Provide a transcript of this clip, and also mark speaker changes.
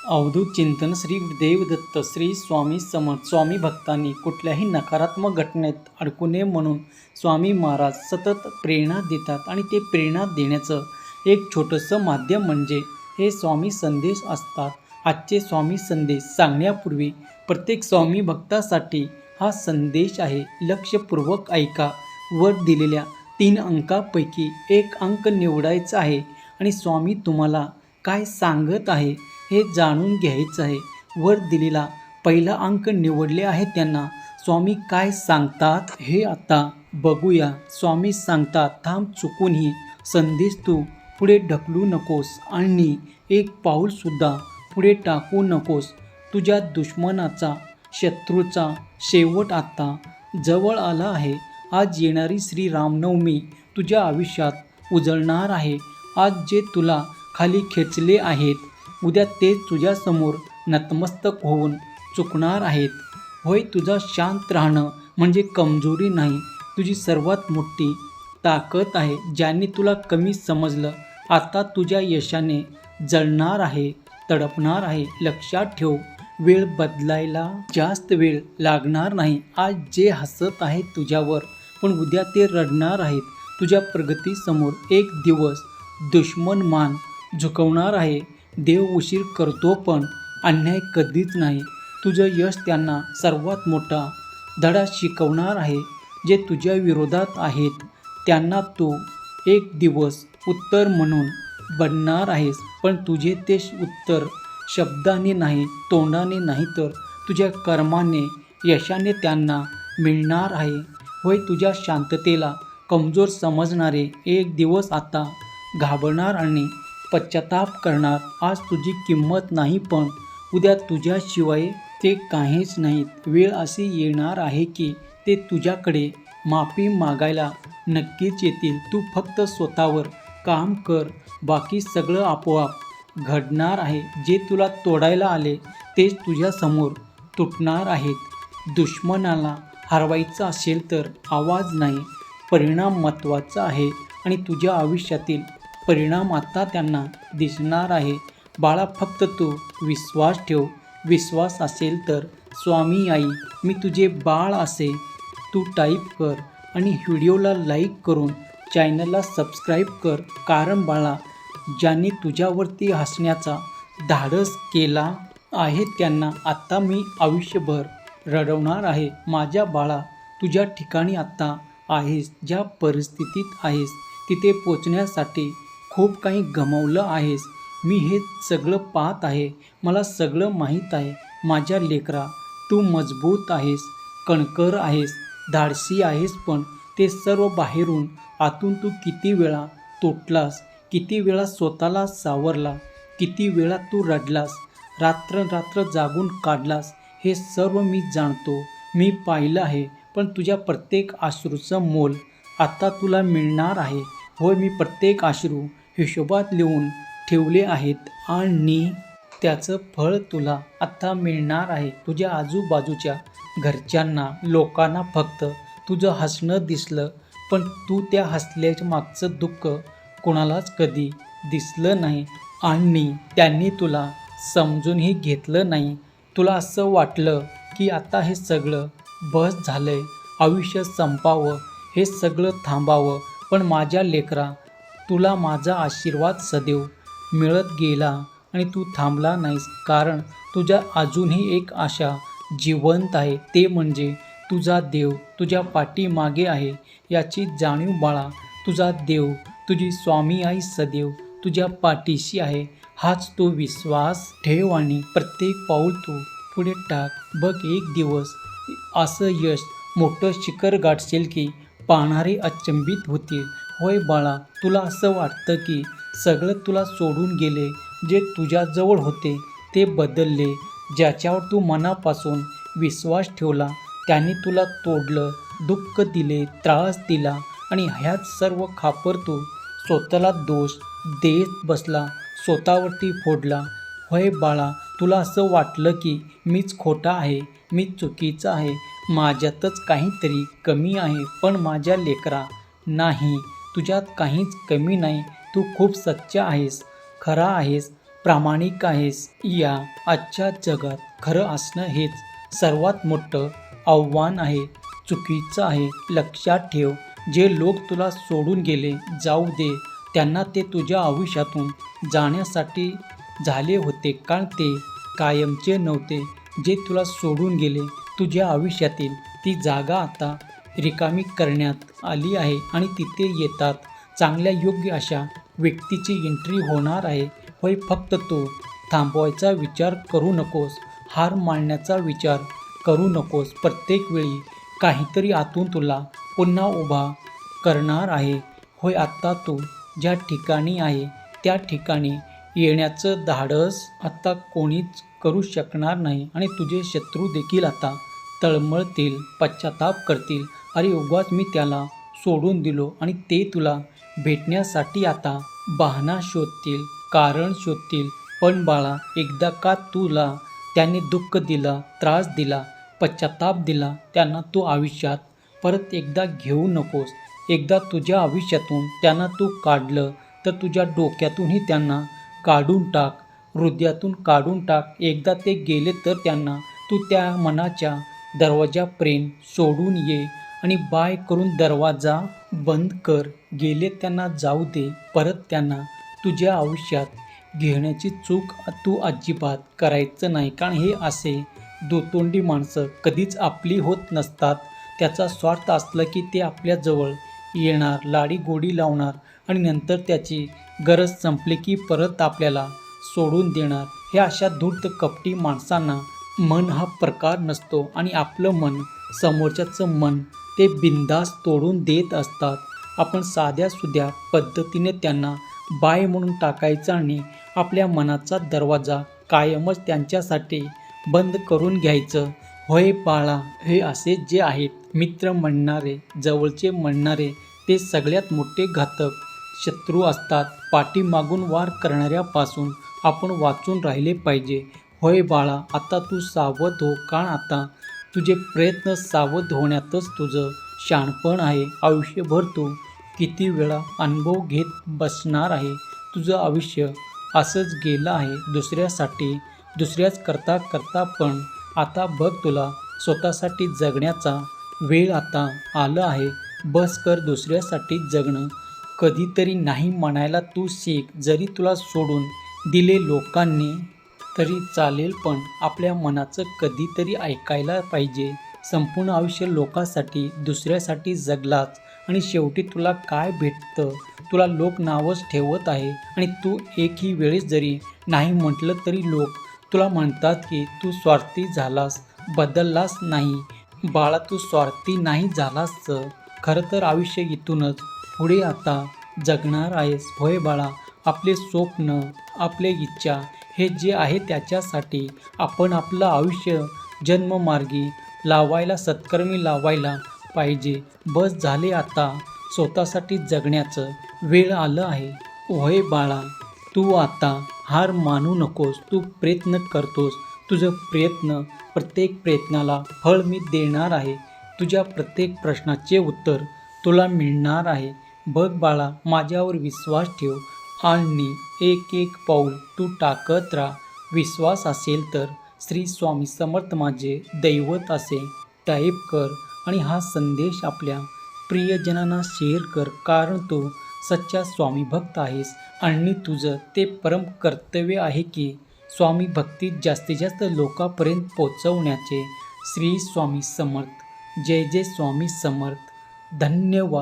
Speaker 1: अवधूत चिंतन श्री देवदत्त श्री स्वामी समर्थ. स्वामी भक्तांनी कुठल्याही नकारात्मक घटनेत अडकू नये म्हणून स्वामी महाराज सतत प्रेरणा देतात आणि ते प्रेरणा देण्याचं एक छोटंसं माध्यम म्हणजे हे स्वामी संदेश असतात. आजचे स्वामी संदेश सांगण्यापूर्वी प्रत्येक स्वामी भक्तासाठी हा संदेश आहे. लक्षपूर्वक ऐका. वर दिलेल्या 3 अंकापैकी एक अंक निवडायचा आहे आणि स्वामी तुम्हाला काय सांगत आहे हे जाणून घ्यायचं आहे. वर दिलेला पहिला अंक निवडले आहे त्यांना स्वामी काय सांगतात हे आता बघूया. स्वामी सांगतात, थांब, चुकूनही संदेश तू पुढे ढकलू नकोस आणि एक पाऊलसुद्धा पुढे टाकू नकोस. तुझ्या दुश्मनाचा, शत्रूचा शेवट आता जवळ आला आहे. आज येणारी श्री रामनवमी तुझ्या आयुष्यात उजळणार आहे. आज जे तुला खाली खेचले आहेत, उद्या ते तुझ्यासमोर नतमस्तक होऊन चुकणार आहेत. होय, तुझा शांत राहणं म्हणजे कमजोरी नाही, तुझी सर्वात मोठी ताकद आहे. ज्यांनी तुला कमी समजलं आता तुझ्या यशाने जळणार आहे, तडपणार आहे. लक्षात ठेव, वेळ बदलायला जास्त वेळ लागणार नाही. आज जे हसत आहेत तुझ्यावर, पण उद्या ते रडणार आहेत. तुझ्या प्रगतीसमोर एक दिवस दुश्मन मान झुकवणार आहे. देव उशीर करतो पण अन्याय कधीच नाही. तुझं यश त्यांना सर्वात मोठा धडा शिकवणार आहे. जे तुझ्या विरोधात आहेत त्यांना तू एक दिवस उत्तर म्हणून बनणार आहेस. पण तुझे ते उत्तर शब्दाने नाही, तोंडाने नाही, तर तुझ्या कर्माने, यशाने त्यांना मिळणार आहे. होय, तुझ्या शांततेला कमजोर समजणारे एक दिवस आता घाबरणार आणि पश्चाताप करणार. आज तुझी किंमत नाही, पण उद्या तुझ्याशिवाय ते काहीच नाहीत. वेळ अशी येणार आहे की ते तुझ्याकडे माफी मागायला नक्कीच येतील. तू फक्त स्वतःवर काम कर, बाकी सगळं आपोआप घडणार आहे. जे तुला तोडायला आले तेच तुझ्यासमोर तुटणार आहेत. दुश्मनाला हरवायचं असेल तर आवाज नाही, परिणाम महत्त्वाचा आहे आणि तुझ्या आयुष्यातील परिणाम आता त्यांना दिसणार आहे. बाळा, फक्त तू विश्वास ठेव. विश्वास असेल तर स्वामी आई मी तुझे बाळ असे तू टाईप कर आणि व्हिडिओला लाईक करून चॅनलला सबस्क्राईब कर. कारण बाळा, ज्यांनी तुझ्यावरती हसण्याचा धाडस केला आहे त्यांना आता मी आयुष्यभर रडवणार आहे. माझ्या बाळा, तुझ्या ठिकाणी आता आहेस, ज्या परिस्थितीत आहेस तिथे पोचण्यासाठी खूप काही गमावलं आहेस. मी हे सगळं पाहत आहे, मला सगळं माहीत आहे. माझ्या लेकरा, तू मजबूत आहेस, कणकर आहेस, धाडसी आहेस, पण ते सर्व बाहेरून आतून तू किती वेळा तुटलास, किती वेळा स्वतःला सावरला, किती वेळा तू रडलास, रात्र जागून काढलास, हे सर्व मी जाणतो, मी पाहिलं आहे. पण तुझ्या प्रत्येक अश्रूचं मोल आता तुला मिळणार आहे. होय, मी प्रत्येक अश्रू हिशोबात लिहून ठेवले आहेत आणि त्याचं फळ तुला आता मिळणार आहे. तुझ्या आजूबाजूच्या घरच्यांना, लोकांना फक्त तुझं हसणं दिसलं, पण तू त्या हसल्याच्या मागचं दुःख कोणालाच कधी दिसलं नाही आणि त्यांनी तुला समजूनही घेतलं नाही. तुला असं वाटलं की आता हे सगळं बस झालंय, आयुष्य संपावं, हे सगळं थांबावं. पण माझ्या लेकरा, तुला माझा आशीर्वाद सदैव मिळत गेला आणि तू थांबला नाहीस. कारण तुझ्या अजूनही एक आशा जिवंत आहे, ते म्हणजे तुझा देव तुझ्या पाठीमागे आहे याची जाणीव बाळा. तुझा देव, तुझी स्वामी आई सदैव तुझ्या पाठीशी आहे. हाच तो विश्वास ठेव आणि प्रत्येक पाऊल तू पुढे टाक. बघ, एक दिवस असं यश, मोठं शिखर गाठशील की पाहणारे अचंबित होतील. होय बाळा, तुला असं वाटतं की सगळं तुला सोडून गेले. जे तुझ्याजवळ होते ते बदलले. ज्याच्यावर तू मनापासून विश्वास ठेवला त्याने तुला तोडलं, दुःख दिले, त्रास दिला आणि ह्यात सर्व खापर तू स्वतःला दोष देत बसला, स्वतःवरती फोडला. होय बाळा, तुला असं वाटलं की मीच खोटा आहे, मीच चुकीचा आहे, माझ्यातच काहीतरी कमी आहे. पण माझ्या लेकरा, नाही, तुझ्यात काहीच कमी नाही. तू खूप सच्चा आहेस, खरा आहेस. प्रामाणिक आहेस. या आजच्या जगात खरं असणं हेच सर्वात मोठं आव्हान आहे. चुकीचं आहे. लक्षात ठेव, जे लोक तुला सोडून गेले, जाऊ दे त्यांना. ते तुझ्या आयुष्यातून जाण्यासाठी झाले होते, कारण ते कायमचे नव्हते. जे तुला सोडून गेले, तुझ्या आयुष्यातील ती जागा आता रिकामी करण्यात आली आहे आणि तिथे येतात चांगल्या योग्य अशा व्यक्तीची एंट्री होणार आहे. होय, फक्त तू थांबवायचा विचार करू नकोस. हार मानण्याचा विचार करू नकोस. प्रत्येक वेळी काहीतरी आतून तुला पुन्हा उभा करणार आहे. होय, आता तू ज्या ठिकाणी आहे त्या ठिकाणी येण्याचं धाडस आता कोणीच करू शकणार नाही आणि तुझे शत्रू देखील आता तळमळतील, पश्चाताप करतील. अरे, उगाच मी त्याला सोडून दिलो. आणि ते तुला भेटण्यासाठी आता बहाणा शोधतील, कारण शोधतील. पण बाळा, एकदा का तुला त्याने दुःख दिलं, त्रास दिला, पश्चाताप दिला, त्यांना तू आयुष्यात परत एकदा घेऊ नकोस. एकदा तुझ्या आयुष्यातून त्यांना तू काढलं तर तुझ्या डोक्यातूनही त्यांना काढून टाक, हृदयातून काढून टाक. एकदा ते गेले तर त्यांना तू त्या मनाच्या दरवाजापर्यंत सोडून ये आणि बाय करून दरवाजा बंद कर. गेले त्यांना जाऊ दे. परत त्यांना तुझ्या आयुष्यात घेण्याची चूक तू अजिबात करायचं नाही, कारण हे असे दुतोंडी माणसं कधीच आपली होत नसतात. त्याचा स्वार्थ असलं की ते आपल्याजवळ येणार, लाडीगोडी लावणार आणि नंतर त्याची गरज संपली की परत आपल्याला सोडून देणार. हे अशा धूर्त कपटी माणसांना मन हा प्रकार नसतो आणि आपलं मन, समोरच्याचं मन ते बिनधास्त तोडून देत असतात. आपण साध्या-सुध्या पद्धतीने त्यांना बाय म्हणून टाकायचं आणि आपल्या मनाचा दरवाजा कायमच त्यांच्यासाठी बंद करून घ्यायचं. होय बाळा, हे असे जे आहेत मित्र म्हणणारे, जवळचे म्हणणारे, ते सगळ्यात मोठे घातक शत्रू असतात. पाठीमागून वार करणाऱ्यापासून आपण वाचून राहिले पाहिजे. होय बाळा, आता तू सावध हो, कारण आता तुझे प्रयत्न सावध होण्यातच तुझं शहाणपण आहे. आयुष्यभर तू किती वेळा अनुभव घेत बसणार आहे. तुझं आयुष्य असंच गेलं आहे दुसऱ्यासाठी, दुसऱ्याच करता करता. पण आता बघ, तुला स्वतःसाठी जगण्याचा वेळ आता आला आहे. बस कर दुसऱ्यासाठी जगणं. कधीतरी नाही म्हणायला तू शिक. जरी तुला सोडून दिले लोकांनी तरी चालेल, पण आपल्या मनाचं कधीतरी ऐकायला पाहिजे. संपूर्ण आयुष्य लोकांसाठी, दुसऱ्यासाठी जगलाच आणि शेवटी तुला काय भेटतं? तुला लोक नावच ठेवत आहे आणि तू एकही वेळेस जरी नाही म्हटलं तरी लोक तुला म्हणतात की तू स्वार्थी झालास, बदललास नाही. बाळा, तू स्वार्थी नाही झालास. खरं तर आयुष्य इथूनच पुढे आता जगणार आहेस. होय बाळा, आपले स्वप्न, आपले इच्छा हे जे आहे त्याच्यासाठी आपण आपलं आयुष्य जन्ममार्गी लावायला, सत्कर्मी लावायला पाहिजे. बस झाले, आता स्वतःसाठी जगण्याचं वेळ आलं आहे. होय बाळा, तू आता हार मानू नकोस. तू प्रयत्न करतोस. तुझं प्रयत्न, प्रत्येक प्रयत्नाला फळ मी देणार आहे. तुझ्या प्रत्येक प्रश्नाचे उत्तर तुला मिळणार आहे. बघ बाळा, माझ्यावर विश्वास ठेव आणि एक एक पाऊल तू टाकत राहा. विश्वास असेल तर श्री स्वामी समर्थ माझे दैवत असे टाईप कर आणि हा संदेश आपल्या प्रियजनांना शेअर कर, कारण तू सच्चा स्वामी भक्त आहेस आणि तुझं ते परम कर्तव्य आहे की स्वामी भक्ती जास्तीत जास्त लोकांपर्यंत पोचवण्याचे. श्री स्वामी समर्थ. जय जय स्वामी समर्थ. धन्यवाद.